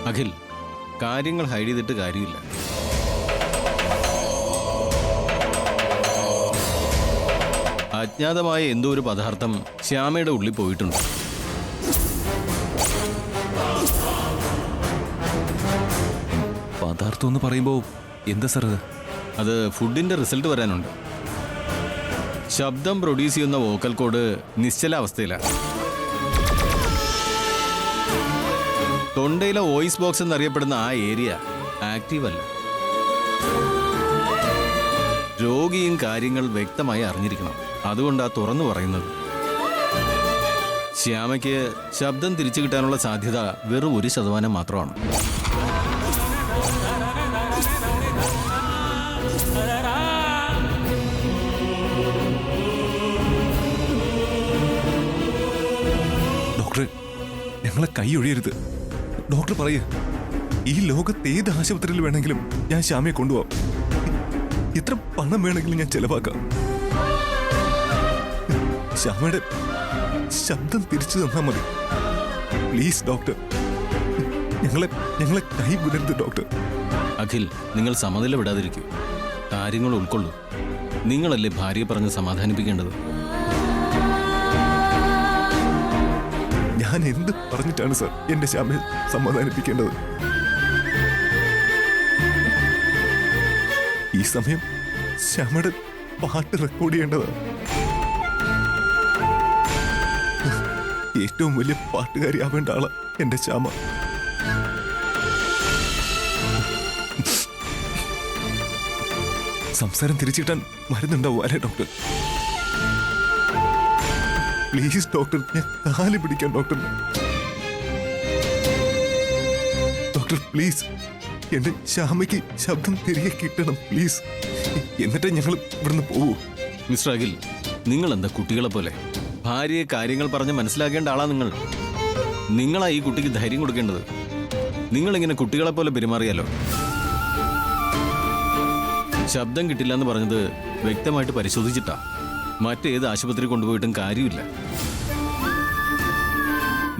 അഖിൽ, കാര്യങ്ങൾ ഹൈഡ് ചെയ്തിട്ട് കാര്യമില്ല. അജ്ഞാതമായ എന്തോ ഒരു പദാർത്ഥം ശ്യാമയുടെ ഉള്ളിൽ പോയിട്ടുണ്ട്. പദാർത്ഥം എന്ന് പറയുമ്പോ എന്താ സാർ അത് ഫുഡിന്റെ റിസൾട്ട് വരാനുണ്ട്. ശബ്ദം പ്രൊഡ്യൂസ് ചെയ്യുന്ന വോക്കൽ കോഡ് നിശ്ചലാവസ്ഥയിലാണ്. തൊണ്ടയിലെ വോയിസ് ബോക്സ് എന്നറിയപ്പെടുന്ന ആ ഏരിയ ആക്റ്റീവ് അല്ല. രോഗിയും കാര്യങ്ങൾ വ്യക്തമായി അറിഞ്ഞിരിക്കണം. അതുകൊണ്ടാ തുറന്നു പറയുന്നത്. ശ്യാമയ്ക്ക് ശബ്ദം തിരിച്ചു കിട്ടാനുള്ള സാധ്യത വെറും 1% മാത്രമാണ്. ഡോക്ടറെ, ഞങ്ങളെ കൈ ഒഴിയരുത്. ഡോക്ടർ പറയേ, ഈ ലോകത്ത് ഏത് ആശുപത്രിയിൽ വേണമെങ്കിലും ഞാൻ ശ്യാമയെ കൊണ്ടുപോവാം. എത്ര പണം വേണമെങ്കിലും ഞാൻ ചെലവാക്കാം. ശ്യാമയുടെ ശബ്ദം തിരിച്ചു തന്നാ മതി. പ്ലീസ് ഡോക്ടർ, ഞങ്ങളെ കൈ വിടരുത് ഡോക്ടർ. അഖിൽ, നിങ്ങൾ സമനില വിടാതിരിക്കൂ. കാര്യങ്ങൾ ഉൾക്കൊള്ളൂ. നിങ്ങളല്ലേ ഭാര്യയെ പറഞ്ഞ് സമാധാനിപ്പിക്കേണ്ടത്. ഞാൻ എന്ത് പറഞ്ഞിട്ടാണ് സാർ എന്റെ ശ്യാമയെ സമാധാനിപ്പിക്കേണ്ടത്? ഈ സമയം ശ്യാമയുടെ പാട്ട് റെക്കോർഡ് ചെയ്യേണ്ടതാണ്. ഏറ്റവും വലിയ പാട്ടുകാരി ആവേണ്ട ആളാ എന്റെ ശ്യാമ. സംസാരം തിരിച്ചിട്ടാൻ മരുന്നുണ്ടാവും അല്ലേ ഡോക്ടർ? പ്ലീസ് ഡോക്ടർ, ഞാൻ കാല് പിടിക്കാം ഡോക്ടർ. ഡോക്ടർ പ്ലീസ്, എന്റെ ശ്യാമയ്ക്ക് ശബ്ദം തിരികെ കിട്ടണം പ്ലീസ്. എന്നിട്ട് ഞങ്ങൾ ഇവിടുന്ന് പോവൂ. മിസ്റ്റർ അഖിൽ, നിങ്ങൾ എന്താ കുട്ടികളെ പോലെ? ഭാര്യയെ കാര്യങ്ങൾ പറഞ്ഞ് മനസ്സിലാക്കേണ്ട ആളാ നിങ്ങൾ. നിങ്ങളാ ഈ കുട്ടിക്ക് ധൈര്യം കൊടുക്കേണ്ടത്. നിങ്ങളിങ്ങനെ കുട്ടികളെ പോലെ പെരുമാറിയാലോ. ശബ്ദം കിട്ടില്ല എന്ന് പറഞ്ഞത് വ്യക്തമായിട്ട് പരിശോധിച്ചിട്ടാ. മറ്റേത് ആശുപത്രി കൊണ്ടുപോയിട്ടും കാര്യമില്ല.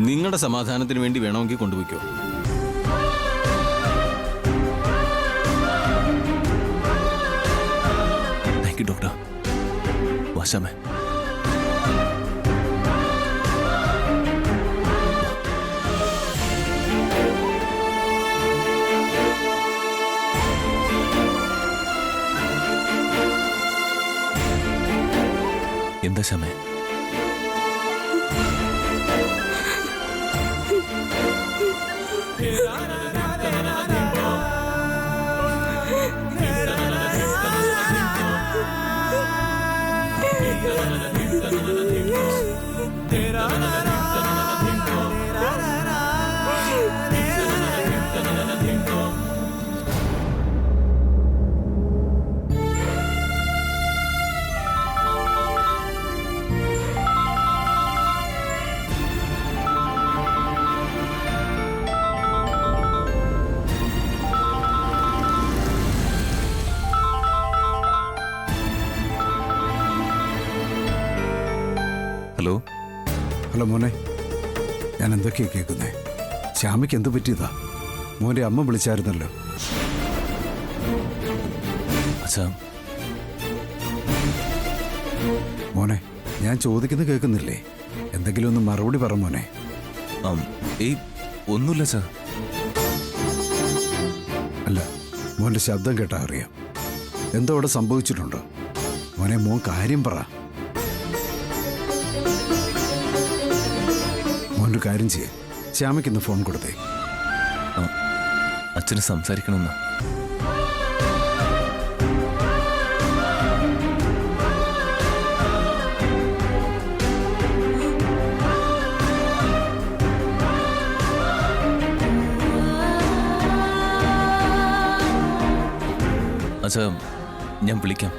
നിങ്ങളുടെ സമാധാനത്തിന് വേണ്ടി വേണമെങ്കിൽ കൊണ്ടുപോയിക്കോ. Thank you doctor. വാശാമേ. എന്താ ശ്യാമേ? ഹലോ. ഹലോ മോനെ, ഞാൻ എന്തൊക്കെയാ കേൾക്കുന്നേ? ശ്യാമയ്ക്ക് എന്ത് പറ്റിയതാ? മോൻ്റെ അമ്മ വിളിച്ചായിരുന്നല്ലോ. അച്ഛാ, മോനെ, ഞാൻ ചോദിക്കുന്നത് കേൾക്കുന്നില്ലേ? എന്തെങ്കിലും ഒന്ന് മറുപടി പറ മോനെ. ഏയ് ഒന്നുമില്ല അച്ഛാ. അല്ല, മോൻ്റെ ശബ്ദം കേട്ടാ അറിയാം. എന്തോ അവിടെ സംഭവിച്ചിട്ടുണ്ടോ? മോനെ, മോൻ കാര്യം പറ. മോൻ്റെ കാര്യം ചെയ്യേ. ശ്യാമയ്ക്ക് ഇന്ന് ഫോൺ കൊടുത്തേ. അച്ഛന് സംസാരിക്കണമെന്ന്. അച്ഛാ, ഞാൻ വിളിക്കാം.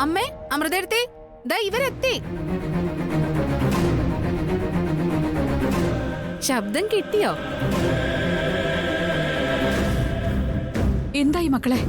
അമ്മേ, അമൃതേടത്തി, ദാ ഇവരെത്തി. ശബ്ദം കിട്ടിയോ? എന്തായി മക്കളെ?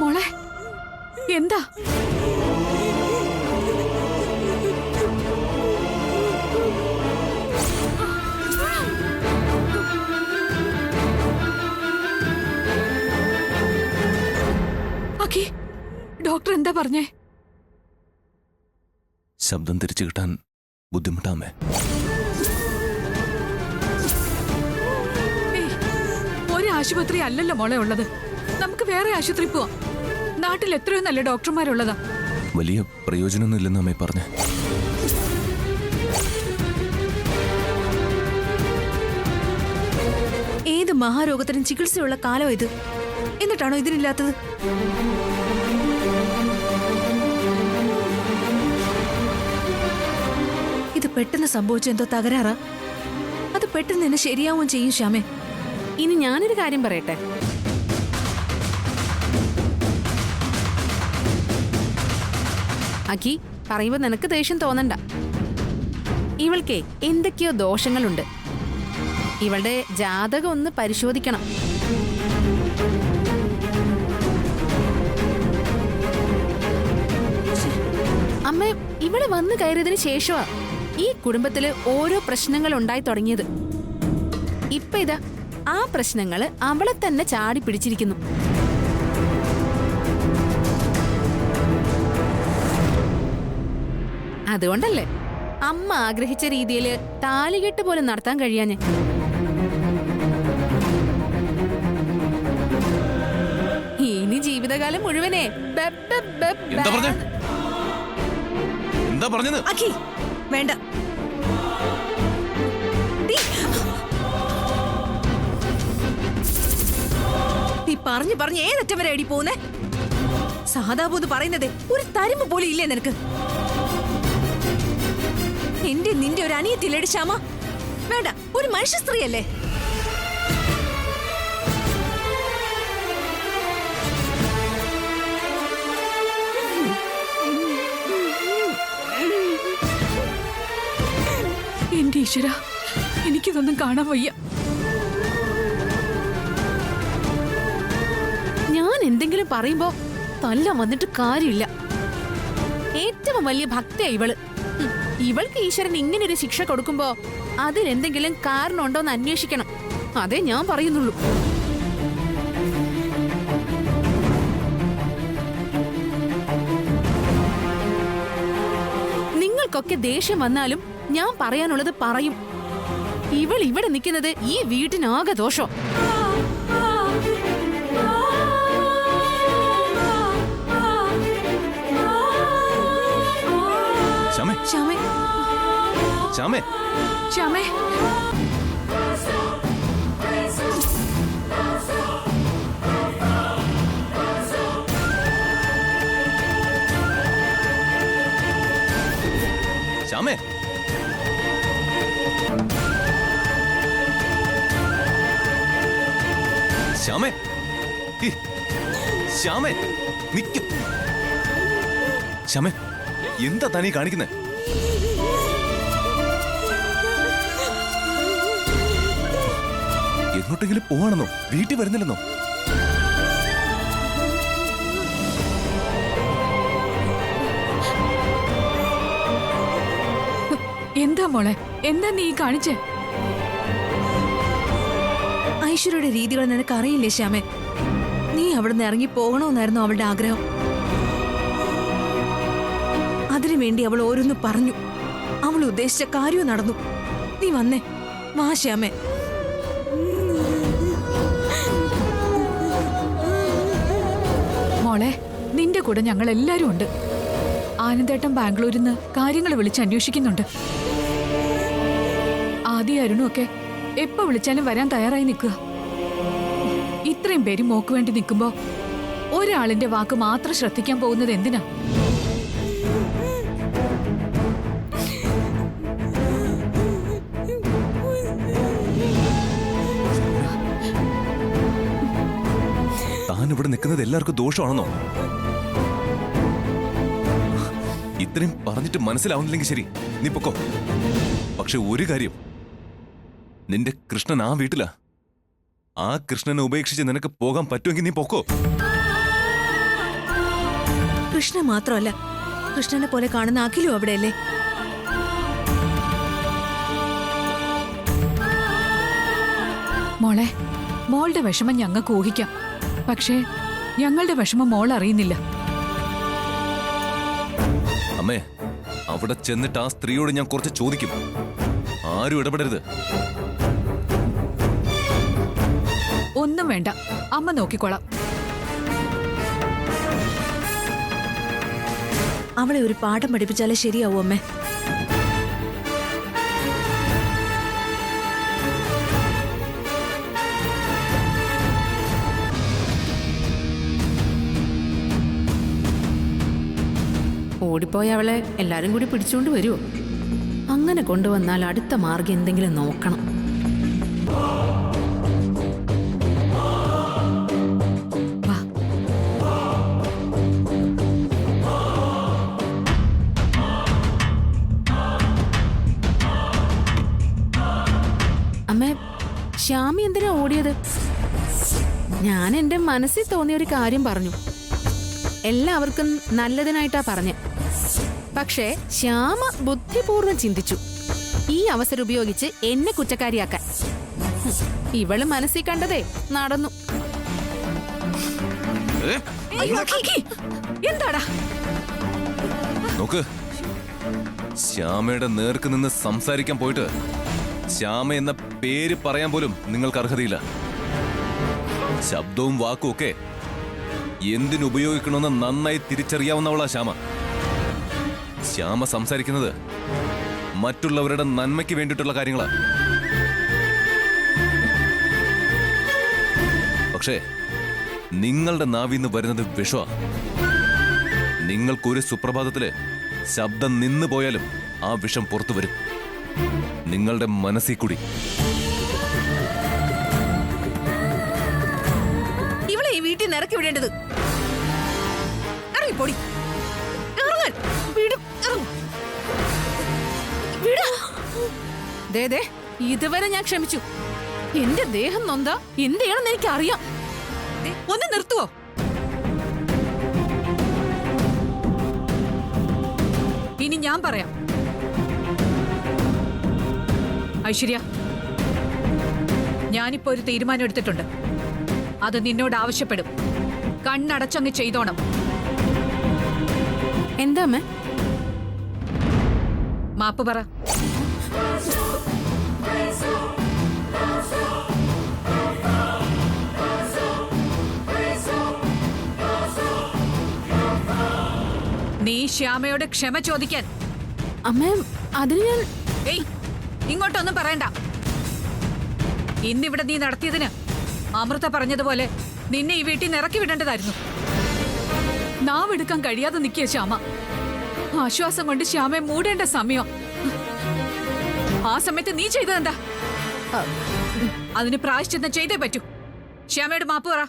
മോളെ എന്താ? അഖി, ഡോക്ടർ എന്താ പറഞ്ഞേ? ശബ്ദം തിരിച്ചു കിട്ടാൻ ബുദ്ധിമുട്ടാമേ. ഒരു ആശുപത്രി അല്ലല്ലോ മോളെ ഉള്ളത്. നമുക്ക് വേറെ ആശുപത്രി പോവാം. നാട്ടിൽ എത്രയോ നല്ല ഡോക്ടർമാരുള്ളതാ. വലിയ പ്രയോജനമൊന്നുമില്ലെന്ന് അമ്മേ പറഞ്ഞേ. ഏത് മഹാരോഗത്തിനും ചികിത്സയുള്ള കാലം ഇത്, എന്നിട്ടാണോ ഇതിനില്ലാത്തത്? ഇത് പെട്ടെന്ന് സംഭവിച്ച എന്തോ തകരാറാ. അത് പെട്ടെന്ന് തന്നെ ശരിയാവുകയും ചെയ്യും ശ്യാമേ. ഇനി ഞാനൊരു കാര്യം പറയട്ടെ. അഖി, പറയുമ്പോ നിനക്ക് ദേഷ്യം തോന്നണ്ട. ഇവൾക്കേ എന്തൊക്കെയോ ദോഷങ്ങളുണ്ട്. ഇവളുടെ ജാതകം ഒന്ന് പരിശോധിക്കണം. അമ്മ, ഇവിടെ വന്നു കയറിയതിന് ശേഷമാ ഈ കുടുംബത്തില് ഓരോ പ്രശ്നങ്ങൾ ഉണ്ടായി തുടങ്ങിയത്. ഇപ്പൊ ഇതാ ആ പ്രശ്നങ്ങള് അവളെ തന്നെ ചാടി പിടിച്ചിരിക്കുന്നു. അതുകൊണ്ടല്ലേ അമ്മ ആഗ്രഹിച്ച രീതിയിൽ താലികെട്ട് പോലും നടത്താൻ കഴിയാഞ്ഞ്. ഇനി ജീവിതകാലം മുഴുവനെ എന്താ പറഞ്ഞത്? അഖി, വേണ്ട. നീ പറഞ്ഞു ഏതറ്റം വരെ അടി പോകുന്നേ? സാധാബോധ് പറയുന്നതേ ഒരു തരിമ്പ് പോലും ഇല്ലേ നിനക്ക്? എന്റെ നിന്റെ ഒരു അനിയത്തില്ലേടി ശ്യാമ? വേണ്ട, ഒരു മനുഷ്യ സ്ത്രീയല്ലേ? എന്റെ ഈശ്വര, എനിക്കിതൊന്നും കാണാൻ വയ്യ. ഞാൻ എന്തെങ്കിലും പറയുമ്പോ തല്ല വന്നിട്ട് കാര്യമില്ല. ഏറ്റവും വലിയ ഭക്തിയാ ഇവള്. ഇവൾക്ക് ഈശ്വരൻ ഇങ്ങനൊരു ശിക്ഷ കൊടുക്കുമ്പോ അതിലെന്തെങ്കിലും കാരണമുണ്ടോന്ന് അന്വേഷിക്കണം. അതേ ഞാൻ പറയുന്നുള്ളൂ. നിങ്ങൾക്കൊക്കെ ദേഷ്യം വന്നാലും ഞാൻ പറയാനുള്ളത് പറയും. ഇവൾ ഇവിടെ നിൽക്കുന്നത് ഈ വീട്ടിനാകെ ദോഷം. ശ്യാമേ, ശ്യാമേ, ശ്യാമേ, ശ്യാമേ, ശ്യാമേ, ശ്യാമേ, ശ്യാമേ, നിൽക്കും. ശ്യാമേ, എന്താ തനി കാണിക്കുന്നേ? എങ്ങോട്ടെങ്കിലും പോവാണെന്നോ? വീട്ടിൽ വരുന്നില്ലെന്നോ? എന്താ മോളെ, എന്താ നീ കാണിച്ചേ? ഐശ്വര്യയുടെ രീതികൾ നിനക്ക് അറിയില്ലേ ശ്യാമേ? നീ അവിടുന്ന് ഇറങ്ങി പോകണമെന്നായിരുന്നു അവളുടെ ആഗ്രഹം. അതിനുവേണ്ടി അവൾ ഓരോന്ന് പറഞ്ഞു. അവൾ ഉദ്ദേശിച്ച കാര്യവും നടന്നു. നീ വന്നേ, വാ ശ്യാമേ. മോളെ, നിന്റെ കൂടെ ഞങ്ങൾ എല്ലാരും ഉണ്ട്. ആനന്ദേട്ടൻ ബാംഗ്ലൂരിൽ നിന്ന് കാര്യങ്ങൾ വിളിച്ച് അന്വേഷിക്കുന്നുണ്ട്. ആദ്യ അരുണും ഒക്കെ എപ്പോ വിളിച്ചാലും വരാൻ തയ്യാറായി നിൽക്കുക. ഇത്രയും പേര് മോക്ക് വേണ്ടി നിൽക്കുമ്പോ ഒരാളിന്റെ വാക്ക് മാത്രം ശ്രദ്ധിക്കാൻ പോകുന്നത് എന്തിനാ? താൻ ഇവിടെ നിൽക്കുന്നത് എല്ലാവർക്കും ദോഷമാണെന്നോ? ഇത്രയും പറഞ്ഞിട്ട് മനസ്സിലാവുന്നില്ലെങ്കിൽ ശരി, നീ പൊക്കോ. പക്ഷെ ഒരു കാര്യം, നിന്റെ കൃഷ്ണൻ ആ വീട്ടിലാ. ആ കൃഷ്ണനെ ഉപേക്ഷിച്ച് നിനക്ക് പോകാൻ പറ്റുമെങ്കിൽ നീ പൊക്കോ. കൃഷ്ണ മാത്രമല്ല, കൃഷ്ണനെ പോലെ കാണുന്ന അഖിലും അവിടെയല്ലേ? മോളെ, മോളുടെ വിഷമം ഞങ്ങൾക്ക് ഊഹിക്കാം. പക്ഷേ ഞങ്ങളുടെ വിഷമം മോൾ അറിയുന്നില്ല. അമ്മേ, അവിടെ ചെന്നിട്ട് ആ സ്ത്രീയോട് ഞാൻ കുറച്ച് ചോദിക്കും. ആരും ഇടപെടരുത്. ഒന്നും വേണ്ട, അമ്മ നോക്കിക്കോളാം. അവളെ ഒരു പാഠം പഠിപ്പിച്ചാലേ ശരിയാവൂ അമ്മേ. ഓടിപ്പോയ അവളെ എല്ലാരും കൂടി പിടിച്ചുകൊണ്ട് വരുമോ? അങ്ങനെ കൊണ്ടുവന്നാൽ അടുത്ത മാർഗം എന്തെങ്കിലും നോക്കണം. വാ. അമ്മേ, ശ്യാമി എന്തിനാ ഓടിയത്? ഞാൻ എന്റെ മനസ്സിൽ തോന്നിയ ഒരു കാര്യം പറഞ്ഞു. എല്ലാവർക്കും നല്ലതിനായിട്ടാ പറഞ്ഞ. പക്ഷേ ശ്യാമ ബുദ്ധിപൂർവ്വം ചിന്തിച്ചു, ഈ അവസരം ഉപയോഗിച്ച് എന്നെ കുറ്റക്കാരിയാക്കാൻ. ഇവള് മനസ്സിൽ കണ്ടതേ നടന്നു. എന്താടാ? നോക്ക്, ശ്യാമയുടെ നേർക്ക് നിന്ന് സംസാരിക്കാൻ പോയിട്ട് ശ്യാമ എന്ന പേര് പറയാൻ പോലും നിങ്ങൾക്ക് അർഹതയില്ല. ശബ്ദവും വാക്കും ഒക്കെ എന്തിനുപയോഗിക്കണമെന്ന് നന്നായി തിരിച്ചറിയാവുന്നവളാ ശ്യാമ. ശ്യാമ സംസാരിക്കുന്നത് മറ്റുള്ളവരുടെ നന്മയ്ക്ക് വേണ്ടിയിട്ടുള്ള കാര്യങ്ങളാ. പക്ഷേ നിങ്ങളുടെ നാവിന്ന് വരുന്നത് വിഷമാ. നിങ്ങൾക്കൊരു സുപ്രഭാതത്തില് ശബ്ദം നിന്നു പോയാലും ആ വിഷം പുറത്തു വരും, നിങ്ങളുടെ മനസ്സിൽ കൂടി. ഇവളെ ഈ വീട്ടിൽ നിന്ന് ഇറക്കി വിടേണ്ടത്. ഇറങ്ങിപ്പോടി. ഇറങ്ങാൻ. വിടും. ഇറങ്ങും. വിടാ. ദേ, ഇതുവരെ ഞാൻ ക്ഷമിച്ചു. എന്റെ ദേഹം നൊന്താ എന്ത് ചെയ്യണമെന്ന് എനിക്ക് അറിയാം. ദേ, ഒന്ന് നിർത്തുവോ? ഇനി ഞാൻ പറയാം. ഐശ്വര്യ, ഞാനിപ്പോ ഒരു തീരുമാനം എടുത്തിട്ടുണ്ട്. അത് നിന്നോട് ആവശ്യപ്പെടും. കണ്ണടച്ചങ്ങ് ചെയ്തോണം. എന്താ അമ്മേ? മാപ്പ് പറ. നീ ശ്യാമയോട് ക്ഷമ ചോദിക്കാൻ. അമ്മേ, അതിന് ഞാൻ... ഏയ്, ഇങ്ങോട്ടൊന്നും പറയണ്ട. ഇന്നിവിടെ നീ നടത്തിയതിന് അമൃത പറഞ്ഞതുപോലെ നിന്നെ ഈ വീട്ടിൽ നിന്ന് ഇറക്കി വിടേണ്ടതായിരുന്നു. നാവെടുക്കാൻ കഴിയാതെ നിൽക്കിയ ശ്യാമ. ആശ്വാസം കൊണ്ട് ശ്യാമയെ മൂടേണ്ട സമയം. ആ സമയത്ത് നീ ചെയ്തതെന്താ? അതിന് പ്രായശ്ചിത്തം ചെയ്തേ പറ്റൂ. ശ്യാമയോട് മാപ്പ് പറ.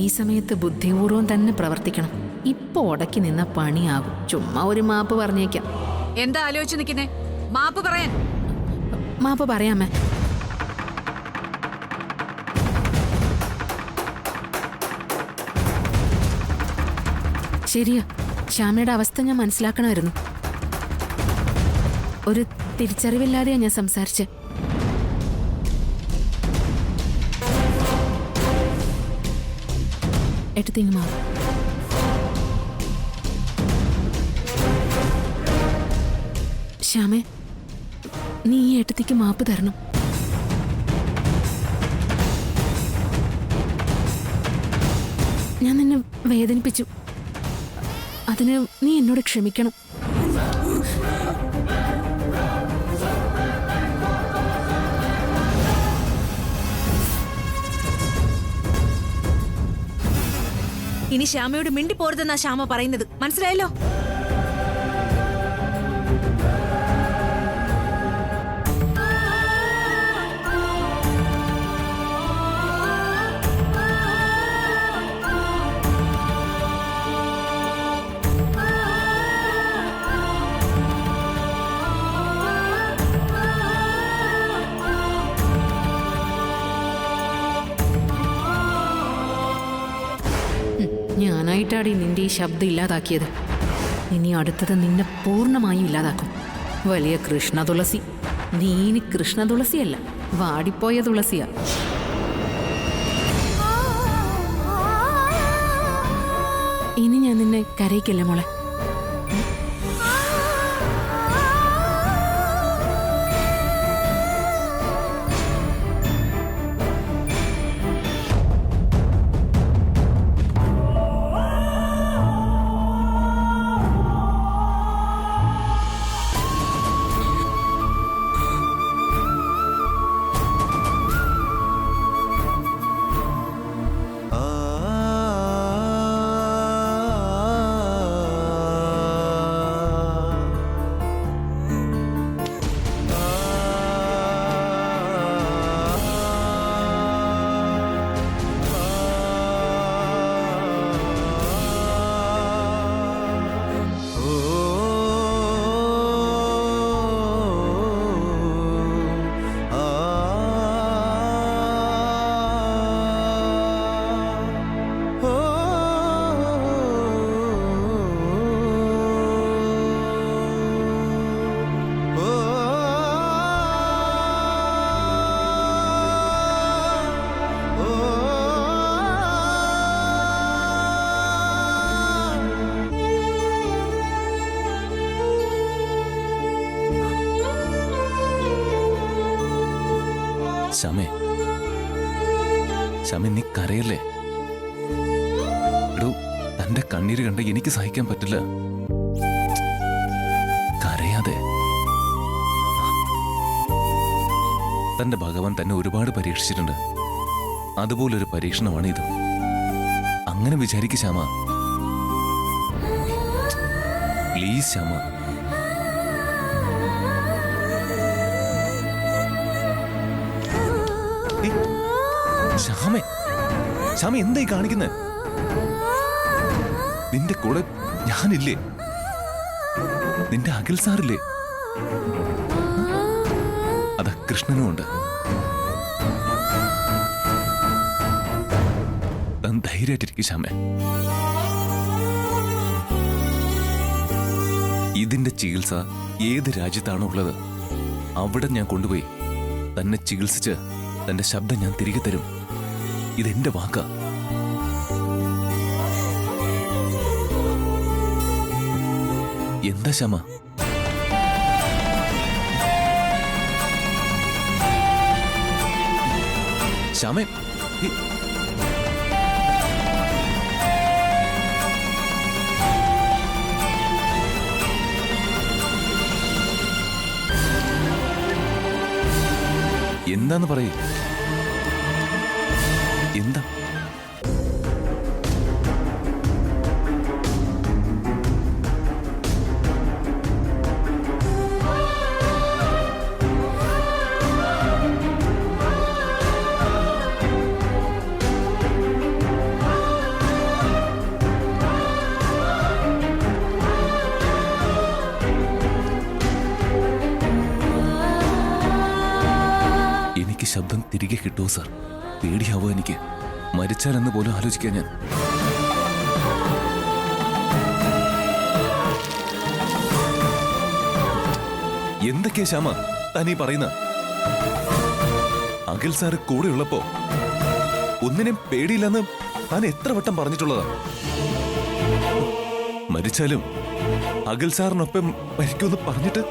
ഈ സമയത്ത് ബുദ്ധിപൂർവ്വം തന്നെ പ്രവർത്തിക്കണം. ഇപ്പൊ ഉടക്കി നിന്ന പണിയാകും. ചുമ്മാ ഒരു മാപ്പ് പറഞ്ഞേക്കാം. എന്താ ആലോചിച്ച് നിൽക്കുന്നേ? മാപ്പ് പറയാൻ. മാപ്പ് പറയാമേ. ശരിയാ, ശ്യാമയുടെ അവസ്ഥ ഞാൻ മനസ്സിലാക്കണമായിരുന്നു. ഒരു തിരിച്ചറിവില്ലാതെയാ ഞാൻ സംസാരിച്ചേ. എടുത്തിങ്ങ് മാവ്. ശ്യാമേ, നീ ഈ ഏട്ടത്തിക്ക് മാപ്പ് തരണം. ഞാൻ നിന്നെ വേദനിപ്പിച്ചു. അതിന് നീ എന്നോട് ക്ഷമിക്കണം. ഇനി ശ്യാമയോട് മിണ്ടി പോരുതെന്നാ ശ്യാമ പറയുന്നത്, മനസ്സിലായല്ലോ? ഞാനായിട്ടാടി നിന്റെ ഈ ശബ്ദം ഇല്ലാതാക്കിയത്. ഇനി അടുത്തത് നിന്നെ പൂർണ്ണമായും ഇല്ലാതാക്കും. വലിയ കൃഷ്ണ തുളസി. നീ ഇനി കൃഷ്ണ തുളസിയല്ല, വാടിപ്പോയ തുളസിയാ. ഇനി ഞാൻ നിന്നെ കരയിക്കല്ല മോളെ. ശ്യാമേ, ശ്യാമേ, നീ കരയല്ലേ? എടോ, തന്റെ കണ്ണീര് കണ്ട എനിക്ക് സഹിക്കാൻ പറ്റില്ല. കരയാതെ. തന്റെ ഭഗവാൻ തന്നെ ഒരുപാട് പരീക്ഷിച്ചിട്ടുണ്ട്. അതുപോലൊരു പരീക്ഷണമാണ് ഇത്. അങ്ങനെ വിചാരിക്ക് ശ്യാമ. പ്ലീസ് ശ്യാമ. ശ്യാമേ, ശ്യാമ എന്തായി കാണിക്കുന്നേ? നിന്റെ കൂടെ ഞാനില്ലേ? നിന്റെ അഖിൽ സാറില്ലേ? അതാ കൃഷ്ണനും ഉണ്ട്. താൻ ധൈര്യമായിട്ടിരിക്കും ശ്യാമേ. ഇതിന്റെ ചികിത്സ ഏത് രാജ്യത്താണോ ഉള്ളത് അവിടെ ഞാൻ കൊണ്ടുപോയി തന്നെ ചികിത്സിച്ച് തന്റെ ശബ്ദം ഞാൻ തിരികെ തരും. ഇതെന്റെ വാക്കാ. എന്താ ശ്യാമ? ശ്യാമേ, എന്താന്ന് പറയേ? എന്താ? എനിക്ക് ശബ്ദം തിരികെ കിട്ടുമോ സാർ? പേടിയാവോ എനിക്ക്? മരിച്ചാലെന്ന് പോലും ആലോചിക്കാൻ ഞാൻ. എന്തൊക്കെയാ ശ്യാമ താനീ പറയുന്ന? അഖിൽ സാറ് കൂടെ ഉള്ളപ്പോ ഒന്നിനും പേടിയില്ലെന്ന് താൻ എത്ര വട്ടം പറഞ്ഞിട്ടുള്ളതാ. മരിച്ചാലും അഖിൽ സാറിനൊപ്പം മരിക്കുമെന്ന് പറഞ്ഞിട്ട്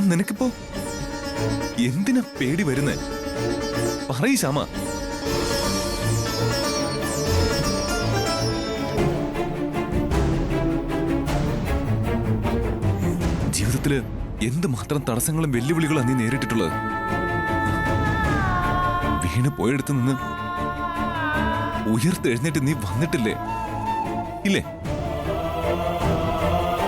നിനക്കിപ്പോ എന്തിനാ പേടി വരുന്നേ? പറയ് ശ്യാമ. ജീവിതത്തില് എന്തുമാത്രം തടസ്സങ്ങളും വെല്ലുവിളികളും നീ നേരിട്ടിട്ടുള്ളത്. വീണ് പോയെടുത്ത് നിന്ന് ഉയർത്തെഴുന്നേറ്റ് നീ വന്നിട്ടില്ലേ? ഇല്ലേ?